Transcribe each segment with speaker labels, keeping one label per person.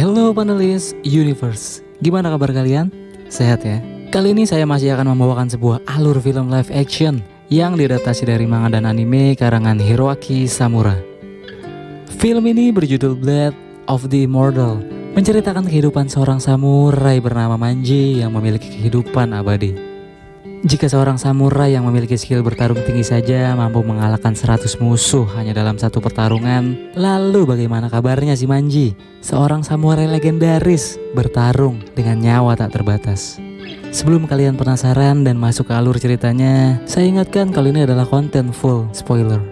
Speaker 1: Hello panelis Universe, gimana kabar kalian? Sehat ya? Kali ini saya masih akan membawakan sebuah alur film live action yang diadaptasi dari manga dan anime karangan Hiroaki Samura. Film ini berjudul Blade of the Immortal, menceritakan kehidupan seorang samurai bernama Manji yang memiliki kehidupan abadi. Jika seorang samurai yang memiliki skill bertarung tinggi saja mampu mengalahkan 100 musuh hanya dalam satu pertarungan, lalu bagaimana kabarnya si Manji, seorang samurai legendaris bertarung dengan nyawa tak terbatas? Sebelum kalian penasaran dan masuk ke alur ceritanya, saya ingatkan kalau ini adalah konten full spoiler.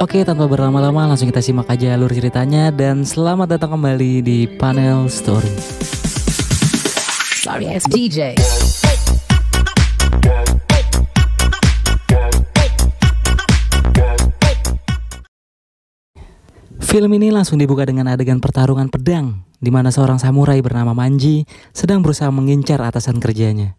Speaker 1: Oke, tanpa berlama-lama langsung kita simak aja alur ceritanya dan selamat datang kembali di Panel Story.
Speaker 2: Sorry, it's DJ.
Speaker 1: Film ini langsung dibuka dengan adegan pertarungan pedang, di mana seorang samurai bernama Manji sedang berusaha mengincar atasan kerjanya.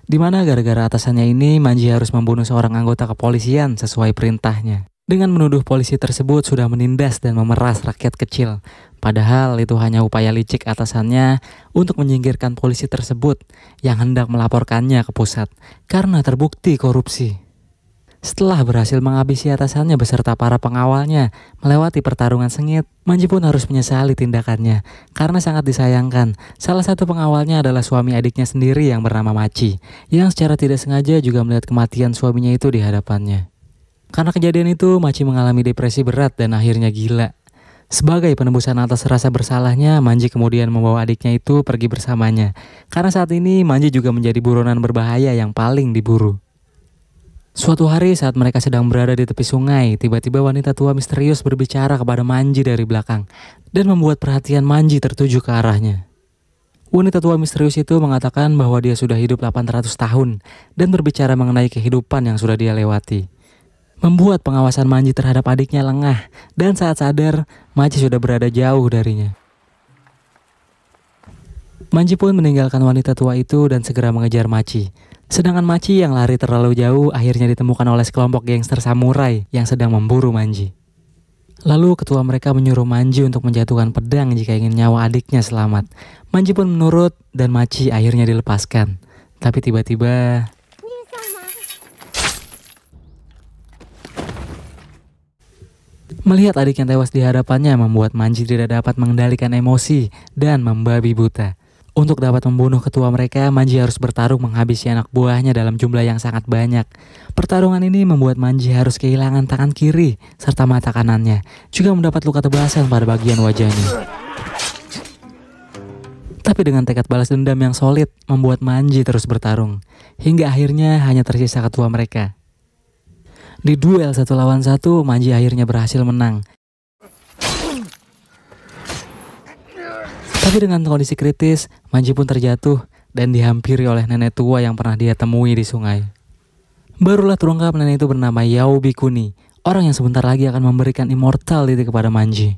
Speaker 1: Di mana gara-gara atasannya ini, Manji harus membunuh seorang anggota kepolisian sesuai perintahnya. Dengan menuduh polisi tersebut sudah menindas dan memeras rakyat kecil. Padahal itu hanya upaya licik atasannya untuk menyingkirkan polisi tersebut yang hendak melaporkannya ke pusat karena terbukti korupsi. Setelah berhasil menghabisi atasannya beserta para pengawalnya melewati pertarungan sengit, Manji pun harus menyesali tindakannya karena sangat disayangkan. Salah satu pengawalnya adalah suami adiknya sendiri yang bernama Machi, yang secara tidak sengaja juga melihat kematian suaminya itu di hadapannya. Karena kejadian itu, Machi mengalami depresi berat dan akhirnya gila. Sebagai penembusan atas rasa bersalahnya, Manji kemudian membawa adiknya itu pergi bersamanya. Karena saat ini Manji juga menjadi buronan berbahaya yang paling diburu. Suatu hari saat mereka sedang berada di tepi sungai, tiba-tiba wanita tua misterius berbicara kepada Manji dari belakang dan membuat perhatian Manji tertuju ke arahnya. Wanita tua misterius itu mengatakan bahwa dia sudah hidup 800 tahun dan berbicara mengenai kehidupan yang sudah dia lewati. Membuat pengawasan Manji terhadap adiknya lengah dan saat sadar, Manji sudah berada jauh darinya. Manji pun meninggalkan wanita tua itu dan segera mengejar Machi. Sedangkan Machi yang lari terlalu jauh akhirnya ditemukan oleh sekelompok gangster samurai yang sedang memburu Manji. Lalu ketua mereka menyuruh Manji untuk menjatuhkan pedang jika ingin nyawa adiknya selamat. Manji pun menurut dan Machi akhirnya dilepaskan. Tapi tiba-tiba melihat adik yang tewas di hadapannya membuat Manji tidak dapat mengendalikan emosi dan membabi buta. Untuk dapat membunuh ketua mereka, Manji harus bertarung menghabisi anak buahnya dalam jumlah yang sangat banyak. Pertarungan ini membuat Manji harus kehilangan tangan kiri serta mata kanannya, juga mendapat luka tebasan pada bagian wajahnya. Tapi dengan tekad balas dendam yang solid, membuat Manji terus bertarung, hingga akhirnya hanya tersisa ketua mereka. Di duel 1 lawan 1, Manji akhirnya berhasil menang. Tapi dengan kondisi kritis, Manji pun terjatuh dan dihampiri oleh nenek tua yang pernah dia temui di sungai. Barulah terungkap nenek itu bernama Yao Bikuni, orang yang sebentar lagi akan memberikan immortality kepada Manji.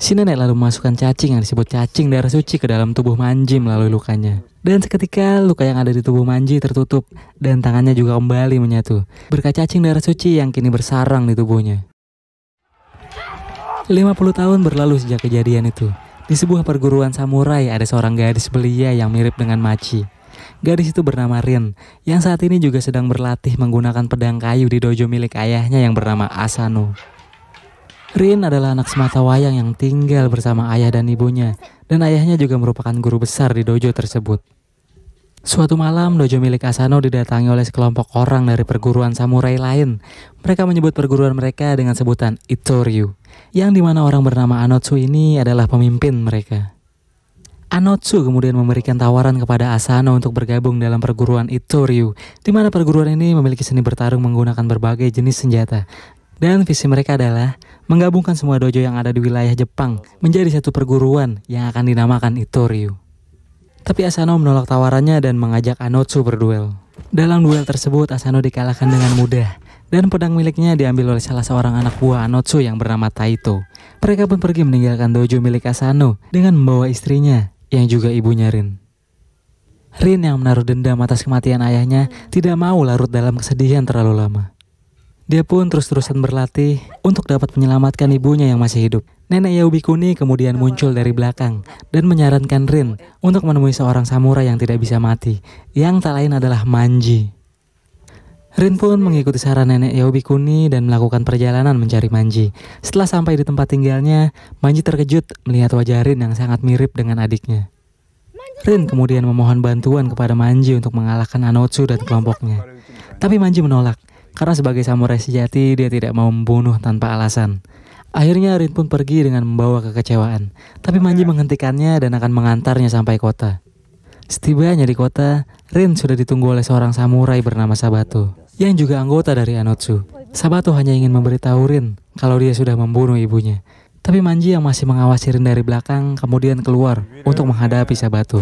Speaker 1: Si nenek lalu memasukkan cacing yang disebut cacing darah suci ke dalam tubuh Manji melalui lukanya. Dan seketika luka yang ada di tubuh Manji tertutup dan tangannya juga kembali menyatu berkat cacing darah suci yang kini bersarang di tubuhnya. 50 tahun berlalu sejak kejadian itu. Di sebuah perguruan samurai ada seorang gadis belia yang mirip dengan Machi. Gadis itu bernama Rin, yang saat ini juga sedang berlatih menggunakan pedang kayu di dojo milik ayahnya yang bernama Asano. Rin adalah anak sematawayang yang tinggal bersama ayah dan ibunya, dan ayahnya juga merupakan guru besar di dojo tersebut. Suatu malam, dojo milik Asano didatangi oleh sekelompok orang dari perguruan samurai lain. Mereka menyebut perguruan mereka dengan sebutan Itoryu, yang dimana orang bernama Anotsu ini adalah pemimpin mereka. Anotsu kemudian memberikan tawaran kepada Asano untuk bergabung dalam perguruan Itoryu, di mana perguruan ini memiliki seni bertarung menggunakan berbagai jenis senjata. Dan visi mereka adalah menggabungkan semua dojo yang ada di wilayah Jepang menjadi satu perguruan yang akan dinamakan Itoryu. Tapi Asano menolak tawarannya dan mengajak Anotsu berduel. Dalam duel tersebut, Asano dikalahkan dengan mudah, dan pedang miliknya diambil oleh salah seorang anak buah Anotsu yang bernama Taito. Mereka pun pergi meninggalkan dojo milik Asano dengan membawa istrinya, yang juga ibunya Rin. Rin yang menaruh dendam atas kematian ayahnya tidak mau larut dalam kesedihan terlalu lama. Dia pun terus-terusan berlatih untuk dapat menyelamatkan ibunya yang masih hidup. Nenek Yaobikuni kemudian muncul dari belakang dan menyarankan Rin untuk menemui seorang samurai yang tidak bisa mati, yang tak lain adalah Manji. Rin pun mengikuti saran nenek Yaobikuni dan melakukan perjalanan mencari Manji. Setelah sampai di tempat tinggalnya, Manji terkejut melihat wajah Rin yang sangat mirip dengan adiknya. Rin kemudian memohon bantuan kepada Manji untuk mengalahkan Anotsu dan kelompoknya. Tapi Manji menolak, karena sebagai samurai sejati dia tidak mau membunuh tanpa alasan. Akhirnya Rin pun pergi dengan membawa kekecewaan. Tapi Manji menghentikannya dan akan mengantarnya sampai kota. Setibanya di kota, Rin sudah ditunggu oleh seorang samurai bernama Sabato, yang juga anggota dari Anotsu. Sabato hanya ingin memberitahu Rin kalau dia sudah membunuh ibunya. Tapi Manji yang masih mengawasi Rin dari belakang kemudian keluar untuk menghadapi Sabato.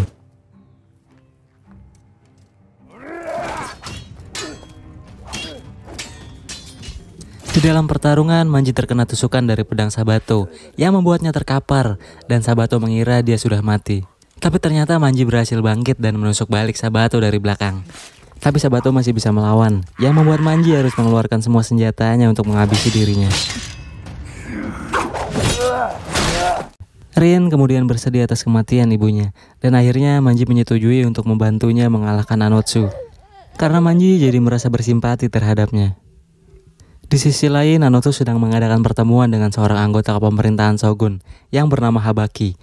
Speaker 1: Di dalam pertarungan, Manji terkena tusukan dari pedang Sabato yang membuatnya terkapar dan Sabato mengira dia sudah mati. Tapi ternyata Manji berhasil bangkit dan menusuk balik Sabato dari belakang. Tapi Sabato masih bisa melawan, yang membuat Manji harus mengeluarkan semua senjatanya untuk menghabisi dirinya. Rin kemudian bersedih atas kematian ibunya, dan akhirnya Manji menyetujui untuk membantunya mengalahkan Anotsu, karena Manji jadi merasa bersimpati terhadapnya. Di sisi lain, Anotsu sedang mengadakan pertemuan dengan seorang anggota pemerintahan Shogun yang bernama Habaki,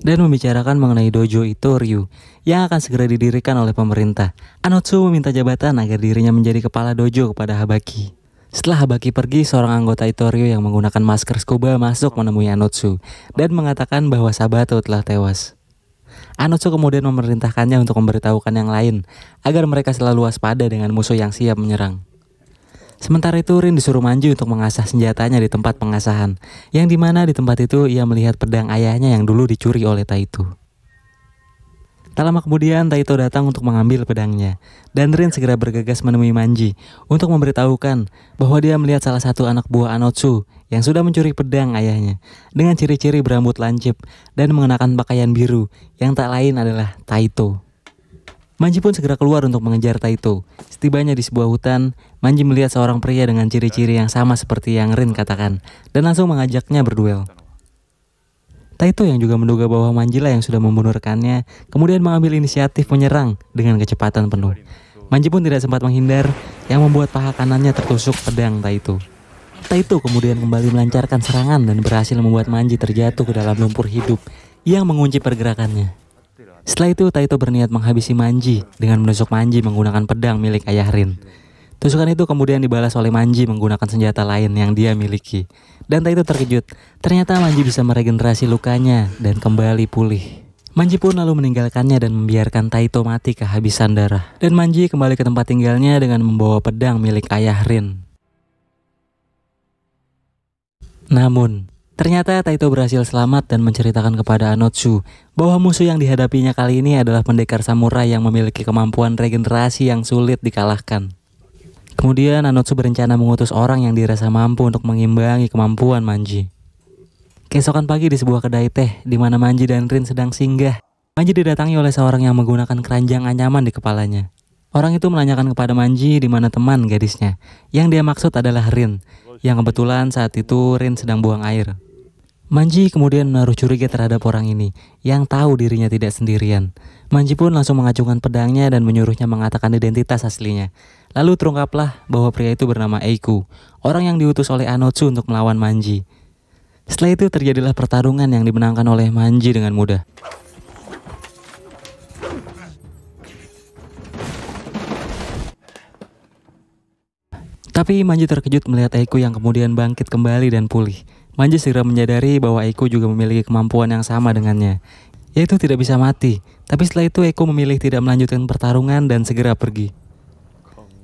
Speaker 1: dan membicarakan mengenai dojo Itoryu yang akan segera didirikan oleh pemerintah. Anotsu meminta jabatan agar dirinya menjadi kepala dojo kepada Habaki. Setelah Habaki pergi, seorang anggota Itoryu yang menggunakan masker scuba masuk menemui Anotsu dan mengatakan bahwa Sabato telah tewas. Anotsu kemudian memerintahkannya untuk memberitahukan yang lain agar mereka selalu waspada dengan musuh yang siap menyerang. Sementara itu Rin disuruh Manji untuk mengasah senjatanya di tempat pengasahan, yang dimana di tempat itu ia melihat pedang ayahnya yang dulu dicuri oleh Taito. Tak lama kemudian Taito datang untuk mengambil pedangnya, dan Rin segera bergegas menemui Manji untuk memberitahukan bahwa dia melihat salah satu anak buah Anotsu yang sudah mencuri pedang ayahnya dengan ciri-ciri berambut lancip dan mengenakan pakaian biru yang tak lain adalah Taito. Manji pun segera keluar untuk mengejar Taito. Setibanya di sebuah hutan, Manji melihat seorang pria dengan ciri-ciri yang sama seperti yang Rin katakan, dan langsung mengajaknya berduel. Taito yang juga menduga bahwa Manji lah yang sudah membunuh rekannya, kemudian mengambil inisiatif menyerang dengan kecepatan penuh. Manji pun tidak sempat menghindar, yang membuat paha kanannya tertusuk pedang Taito. Taito kemudian kembali melancarkan serangan dan berhasil membuat Manji terjatuh ke dalam lumpur hidup yang mengunci pergerakannya. Setelah itu Taito berniat menghabisi Manji dengan menusuk Manji menggunakan pedang milik ayah Rin. Tusukan itu kemudian dibalas oleh Manji menggunakan senjata lain yang dia miliki. Dan Taito terkejut, ternyata Manji bisa meregenerasi lukanya dan kembali pulih. Manji pun lalu meninggalkannya dan membiarkan Taito mati kehabisan darah. Dan Manji kembali ke tempat tinggalnya dengan membawa pedang milik ayah Rin. Namun, ternyata Taito berhasil selamat dan menceritakan kepada Anotsu bahwa musuh yang dihadapinya kali ini adalah pendekar samurai yang memiliki kemampuan regenerasi yang sulit dikalahkan. Kemudian Anotsu berencana mengutus orang yang dirasa mampu untuk mengimbangi kemampuan Manji. Keesokan pagi di sebuah kedai teh di mana Manji dan Rin sedang singgah, Manji didatangi oleh seorang yang menggunakan keranjang anyaman di kepalanya. Orang itu menanyakan kepada Manji di mana teman gadisnya, yang dia maksud adalah Rin, yang kebetulan saat itu Rin sedang buang air. Manji kemudian menaruh curiga terhadap orang ini, yang tahu dirinya tidak sendirian. Manji pun langsung mengacungkan pedangnya dan menyuruhnya mengatakan identitas aslinya. Lalu terungkaplah bahwa pria itu bernama Eiku, orang yang diutus oleh Anotsu untuk melawan Manji. Setelah itu terjadilah pertarungan yang dimenangkan oleh Manji dengan mudah. Tapi Manji terkejut melihat Eiku yang kemudian bangkit kembali dan pulih. Manji segera menyadari bahwa Eiku juga memiliki kemampuan yang sama dengannya, yaitu tidak bisa mati. Tapi setelah itu Eiku memilih tidak melanjutkan pertarungan dan segera pergi.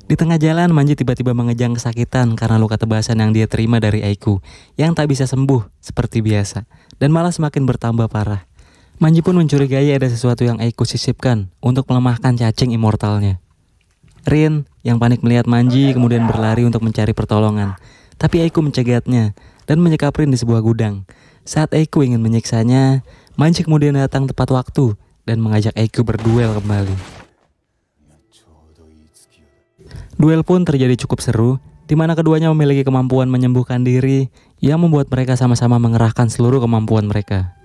Speaker 1: Di tengah jalan, Manji tiba-tiba mengejang kesakitan karena luka tebasan yang dia terima dari Eiku, yang tak bisa sembuh seperti biasa, dan malah semakin bertambah parah. Manji pun mencurigai ada sesuatu yang Eiku sisipkan untuk melemahkan cacing immortalnya. Rin, yang panik melihat Manji, kemudian berlari untuk mencari pertolongan. Tapi Eiku mencegatnya dan menyekap Rin di sebuah gudang. Saat Eiku ingin menyiksanya, Manji kemudian datang tepat waktu dan mengajak Eiku berduel kembali. Duel pun terjadi cukup seru, di mana keduanya memiliki kemampuan menyembuhkan diri yang membuat mereka sama-sama mengerahkan seluruh kemampuan mereka.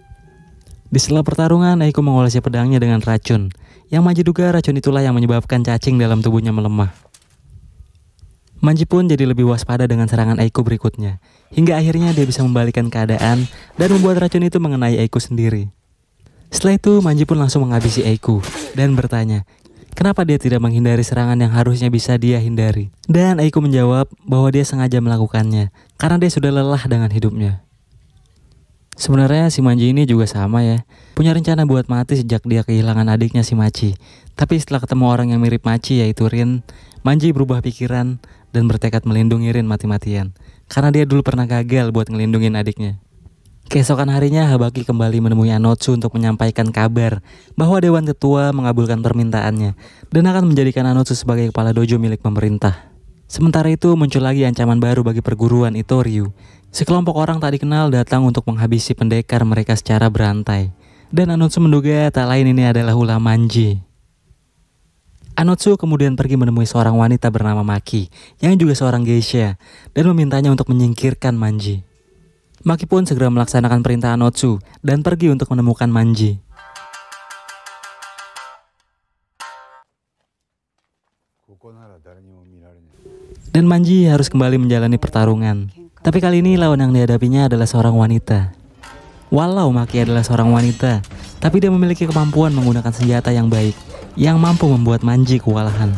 Speaker 1: Di sela pertarungan, Eiko mengolesi pedangnya dengan racun, yang Manji duga racun itulah yang menyebabkan cacing dalam tubuhnya melemah. Manji pun jadi lebih waspada dengan serangan Eiko berikutnya, hingga akhirnya dia bisa membalikkan keadaan dan membuat racun itu mengenai Eiko sendiri. Setelah itu, Manji pun langsung menghabisi Eiko dan bertanya, kenapa dia tidak menghindari serangan yang harusnya bisa dia hindari. Dan Eiko menjawab bahwa dia sengaja melakukannya, karena dia sudah lelah dengan hidupnya. Sebenarnya si Manji ini juga sama ya, punya rencana buat mati sejak dia kehilangan adiknya si Machi. Tapi setelah ketemu orang yang mirip Machi yaitu Rin, Manji berubah pikiran dan bertekad melindungi Rin mati-matian, karena dia dulu pernah gagal buat ngelindungin adiknya. Keesokan harinya, Habaki kembali menemui Anotsu untuk menyampaikan kabar bahwa Dewan Tetua mengabulkan permintaannya dan akan menjadikan Anotsu sebagai kepala dojo milik pemerintah. Sementara itu muncul lagi ancaman baru bagi perguruan Itoryu. Sekelompok orang tak dikenal datang untuk menghabisi pendekar mereka secara berantai. Dan Anotsu menduga tak lain ini adalah ulah Manji. Anotsu kemudian pergi menemui seorang wanita bernama Maki, yang juga seorang geisha, dan memintanya untuk menyingkirkan Manji. Maki pun segera melaksanakan perintah Anotsu dan pergi untuk menemukan Manji. Dan Manji harus kembali menjalani pertarungan. Tapi kali ini lawan yang dihadapinya adalah seorang wanita. Walau Maki adalah seorang wanita, tapi dia memiliki kemampuan menggunakan senjata yang baik, yang mampu membuat Manji kewalahan.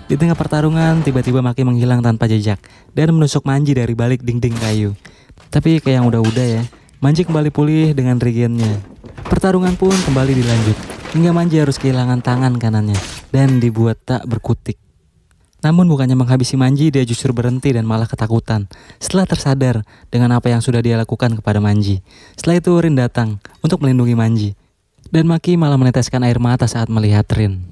Speaker 1: Di tengah pertarungan, tiba-tiba Maki menghilang tanpa jejak dan menusuk Manji dari balik dinding kayu. Tapi kayak yang udah-udah ya, Manji kembali pulih dengan regennya. Pertarungan pun kembali dilanjut, hingga Manji harus kehilangan tangan kanannya dan dibuat tak berkutik. Namun bukannya menghabisi Manji, dia justru berhenti dan malah ketakutan setelah tersadar dengan apa yang sudah dia lakukan kepada Manji. Setelah itu Rin datang untuk melindungi Manji, dan Maki malah meneteskan air mata saat melihat Rin.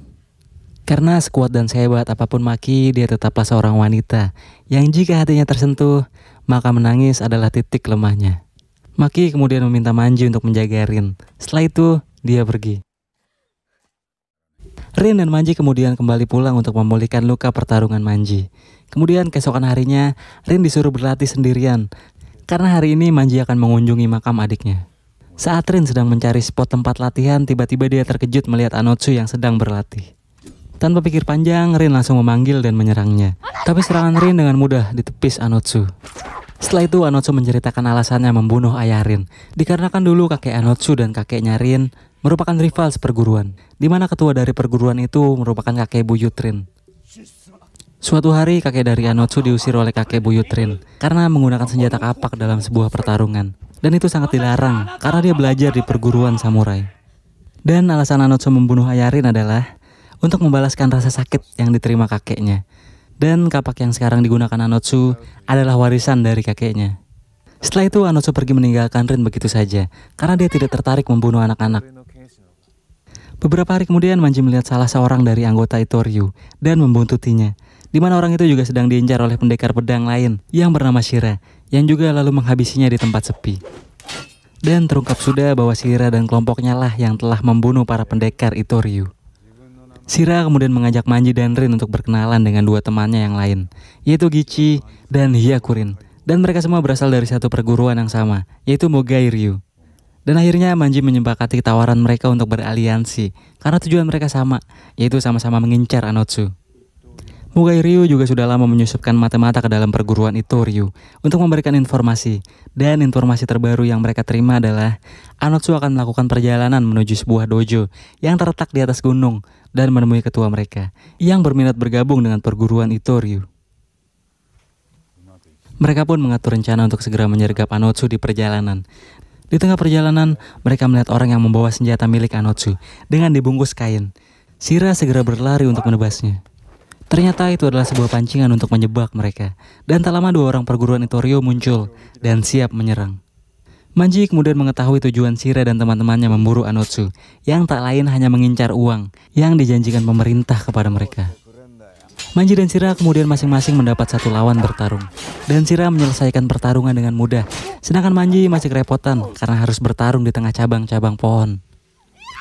Speaker 1: Karena sekuat dan sehebat apapun Maki, dia tetaplah seorang wanita yang jika hatinya tersentuh, maka menangis adalah titik lemahnya. Maki kemudian meminta Manji untuk menjaga Rin. Setelah itu, dia pergi. Rin dan Manji kemudian kembali pulang untuk memulihkan luka pertarungan Manji. Kemudian keesokan harinya, Rin disuruh berlatih sendirian, karena hari ini Manji akan mengunjungi makam adiknya. Saat Rin sedang mencari spot tempat latihan, tiba-tiba dia terkejut melihat Anotsu yang sedang berlatih. Tanpa pikir panjang, Rin langsung memanggil dan menyerangnya. Tapi serangan Rin dengan mudah ditepis Anotsu. Setelah itu Anotsu menceritakan alasannya membunuh ayah Rin, dikarenakan dulu kakek Anotsu dan kakeknya Rin merupakan rival seperguruan, di mana ketua dari perguruan itu merupakan kakek buyut Rin. Suatu hari kakek dari Anotsu diusir oleh kakek buyut Rin karena menggunakan senjata kapak dalam sebuah pertarungan, dan itu sangat dilarang karena dia belajar di perguruan samurai. Dan alasan Anotsu membunuh ayah Rin adalah untuk membalaskan rasa sakit yang diterima kakeknya. Dan kapak yang sekarang digunakan Anotsu adalah warisan dari kakeknya. Setelah itu Anotsu pergi meninggalkan Rin begitu saja karena dia tidak tertarik membunuh anak-anak. Beberapa hari kemudian Manji melihat salah seorang dari anggota Itoryu dan membuntutinya, di mana orang itu juga sedang diincar oleh pendekar pedang lain yang bernama Shira, yang juga lalu menghabisinya di tempat sepi. Dan terungkap sudah bahwa Shira dan kelompoknya lah yang telah membunuh para pendekar Itoryu. Shira kemudian mengajak Manji dan Rin untuk berkenalan dengan dua temannya yang lain, yaitu Gichi dan Hyakurin. Dan mereka semua berasal dari satu perguruan yang sama, yaitu Mogai Ryu. Dan akhirnya Manji menyepakati tawaran mereka untuk beraliansi, karena tujuan mereka sama, yaitu sama-sama mengincar Anotsu. Mogai Ryu juga sudah lama menyusupkan mata-mata ke dalam perguruan Itoryu untuk memberikan informasi, dan informasi terbaru yang mereka terima adalah Anotsu akan melakukan perjalanan menuju sebuah dojo yang terletak di atas gunung dan menemui ketua mereka yang berminat bergabung dengan perguruan Itoryu. Mereka pun mengatur rencana untuk segera menyergap Anotsu di perjalanan. Di tengah perjalanan, mereka melihat orang yang membawa senjata milik Anotsu dengan dibungkus kain. Shira segera berlari untuk menebasnya. Ternyata itu adalah sebuah pancingan untuk menjebak mereka. Dan tak lama dua orang perguruan Itoryu muncul dan siap menyerang. Manji kemudian mengetahui tujuan Shira dan teman-temannya memburu Anotsu, yang tak lain hanya mengincar uang yang dijanjikan pemerintah kepada mereka. Manji dan Shira kemudian masing-masing mendapat satu lawan bertarung, dan Shira menyelesaikan pertarungan dengan mudah, sedangkan Manji masih kerepotan karena harus bertarung di tengah cabang-cabang pohon.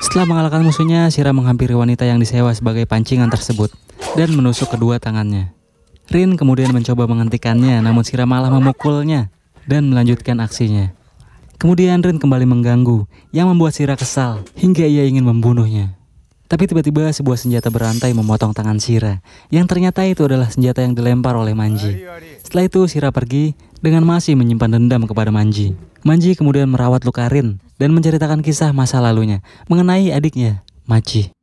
Speaker 1: Setelah mengalahkan musuhnya, Shira menghampiri wanita yang disewa sebagai pancingan tersebut dan menusuk kedua tangannya. Rin kemudian mencoba menghentikannya, namun Shira malah memukulnya dan melanjutkan aksinya. Kemudian Rin kembali mengganggu, yang membuat Shira kesal hingga ia ingin membunuhnya. Tapi tiba-tiba sebuah senjata berantai memotong tangan Shira, yang ternyata itu adalah senjata yang dilempar oleh Manji. Setelah itu Shira pergi dengan masih menyimpan dendam kepada Manji. Manji kemudian merawat luka Rin dan menceritakan kisah masa lalunya mengenai adiknya, Machi.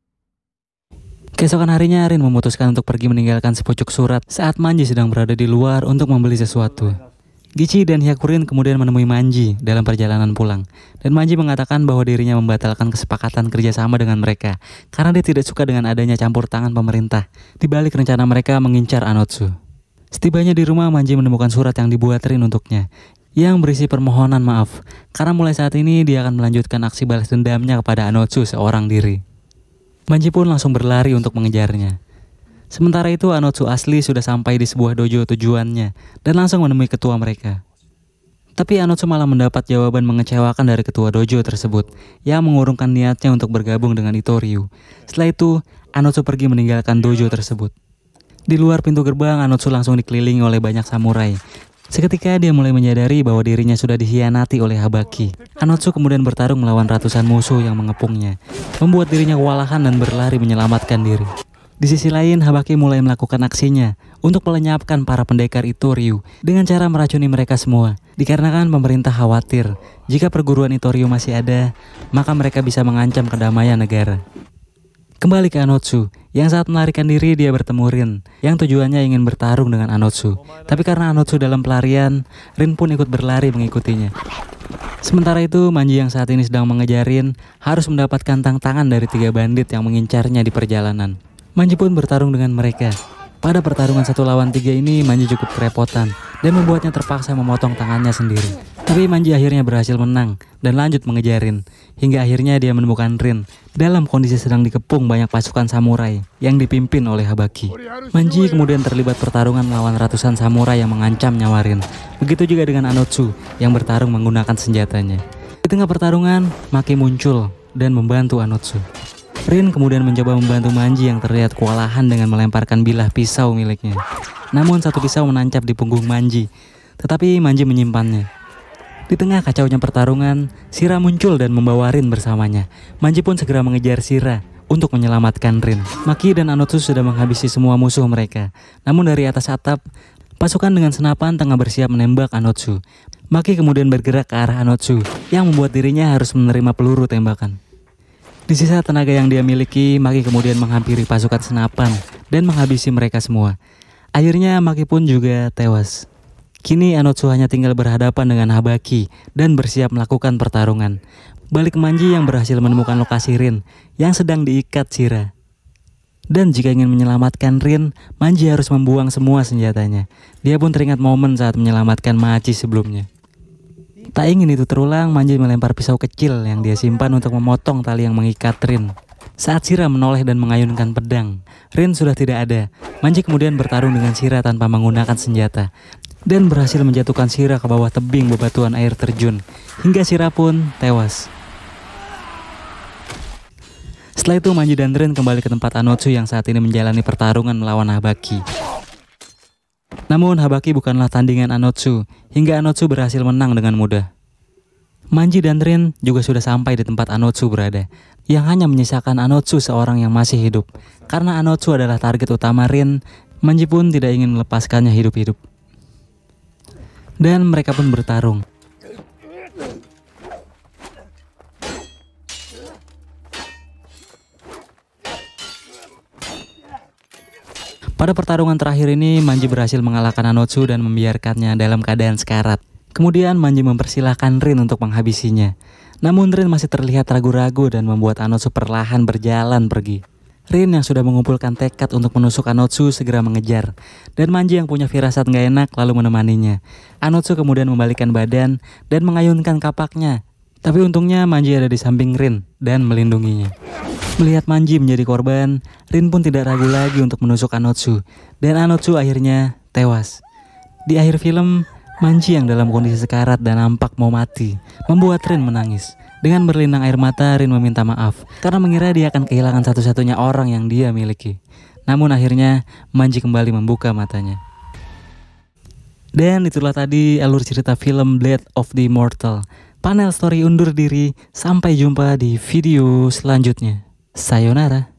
Speaker 1: Keesokan harinya Rin memutuskan untuk pergi meninggalkan sepucuk surat saat Manji sedang berada di luar untuk membeli sesuatu. Gichi dan Hyakurin kemudian menemui Manji dalam perjalanan pulang, dan Manji mengatakan bahwa dirinya membatalkan kesepakatan kerjasama dengan mereka karena dia tidak suka dengan adanya campur tangan pemerintah di balik rencana mereka mengincar Anotsu. Setibanya di rumah, Manji menemukan surat yang dibuat Rin untuknya, yang berisi permohonan maaf karena mulai saat ini dia akan melanjutkan aksi balas dendamnya kepada Anotsu seorang diri. Manji pun langsung berlari untuk mengejarnya. Sementara itu Anotsu asli sudah sampai di sebuah dojo tujuannya dan langsung menemui ketua mereka. Tapi Anotsu malah mendapat jawaban mengecewakan dari ketua dojo tersebut yang mengurungkan niatnya untuk bergabung dengan Itoryu. Setelah itu Anotsu pergi meninggalkan dojo tersebut. Di luar pintu gerbang, Anotsu langsung dikelilingi oleh banyak samurai. Seketika dia mulai menyadari bahwa dirinya sudah dikhianati oleh Habaki. Anotsu kemudian bertarung melawan ratusan musuh yang mengepungnya, membuat dirinya kewalahan dan berlari menyelamatkan diri. Di sisi lain, Habaki mulai melakukan aksinya untuk melenyapkan para pendekar Itoryu dengan cara meracuni mereka semua. Dikarenakan pemerintah khawatir jika perguruan Itoryu masih ada, maka mereka bisa mengancam kedamaian negara. Kembali ke Anotsu, yang saat melarikan diri dia bertemu Rin, yang tujuannya ingin bertarung dengan Anotsu. Tapi karena Anotsu dalam pelarian, Rin pun ikut berlari mengikutinya. Sementara itu, Manji yang saat ini sedang mengejar Rin harus mendapatkan tantangan dari 3 bandit yang mengincarnya di perjalanan. Manji pun bertarung dengan mereka. Pada pertarungan 1 lawan 3 ini, Manji cukup kerepotan dan membuatnya terpaksa memotong tangannya sendiri. Tapi Manji akhirnya berhasil menang dan lanjut mengejar Rin, hingga akhirnya dia menemukan Rin dalam kondisi sedang dikepung banyak pasukan samurai yang dipimpin oleh Habaki. Manji kemudian terlibat pertarungan melawan ratusan samurai yang mengancam nyawa Rin. Begitu juga dengan Anotsu yang bertarung menggunakan senjatanya. Di tengah pertarungan, Maki muncul dan membantu Anotsu. Rin kemudian mencoba membantu Manji yang terlihat kewalahan dengan melemparkan bilah pisau miliknya. Namun satu pisau menancap di punggung Manji, tetapi Manji menyimpannya. Di tengah kacaunya pertarungan, Shira muncul dan membawa Rin bersamanya. Manji pun segera mengejar Shira untuk menyelamatkan Rin. Maki dan Anotsu sudah menghabisi semua musuh mereka. Namun dari atas atap, pasukan dengan senapan tengah bersiap menembak Anotsu. Maki kemudian bergerak ke arah Anotsu, yang membuat dirinya harus menerima peluru tembakan. Di sisa tenaga yang dia miliki, Maki kemudian menghampiri pasukan senapan dan menghabisi mereka semua. Akhirnya Maki pun juga tewas. Kini Anotsu hanya tinggal berhadapan dengan Habaki dan bersiap melakukan pertarungan. Balik ke Manji yang berhasil menemukan lokasi Rin yang sedang diikat Shira. Dan jika ingin menyelamatkan Rin, Manji harus membuang semua senjatanya. Dia pun teringat momen saat menyelamatkan Machi sebelumnya. Tak ingin itu terulang, Manji melempar pisau kecil yang dia simpan untuk memotong tali yang mengikat Rin. Saat Shira menoleh dan mengayunkan pedang, Rin sudah tidak ada. Manji kemudian bertarung dengan Shira tanpa menggunakan senjata dan berhasil menjatuhkan Shira ke bawah tebing bebatuan air terjun, hingga Shira pun tewas. Setelah itu Manji dan Rin kembali ke tempat Anotsu yang saat ini menjalani pertarungan melawan Habaki. Namun Habaki bukanlah tandingan Anotsu, hingga Anotsu berhasil menang dengan mudah. Manji dan Rin juga sudah sampai di tempat Anotsu berada, yang hanya menyisakan Anotsu seorang yang masih hidup. Karena Anotsu adalah target utama Rin, Manji pun tidak ingin melepaskannya hidup-hidup. Dan mereka pun bertarung. Pada pertarungan terakhir ini, Manji berhasil mengalahkan Anotsu dan membiarkannya dalam keadaan sekarat. Kemudian Manji mempersilahkan Rin untuk menghabisinya. Namun Rin masih terlihat ragu-ragu dan membuat Anotsu perlahan berjalan pergi. Rin yang sudah mengumpulkan tekad untuk menusuk Anotsu segera mengejar. Dan Manji yang punya firasat gak enak lalu menemaninya. Anotsu kemudian membalikkan badan dan mengayunkan kapaknya. Tapi untungnya Manji ada di samping Rin dan melindunginya. Melihat Manji menjadi korban, Rin pun tidak ragu lagi untuk menusuk Anotsu. Dan Anotsu akhirnya tewas. Di akhir film, Manji yang dalam kondisi sekarat dan nampak mau mati membuat Rin menangis. Dengan berlinang air mata, Rin meminta maaf karena mengira dia akan kehilangan satu-satunya orang yang dia miliki. Namun akhirnya Manji kembali membuka matanya. Dan itulah tadi alur cerita film Blade of the Immortal. Panel Story undur diri, sampai jumpa di video selanjutnya. Sayonara.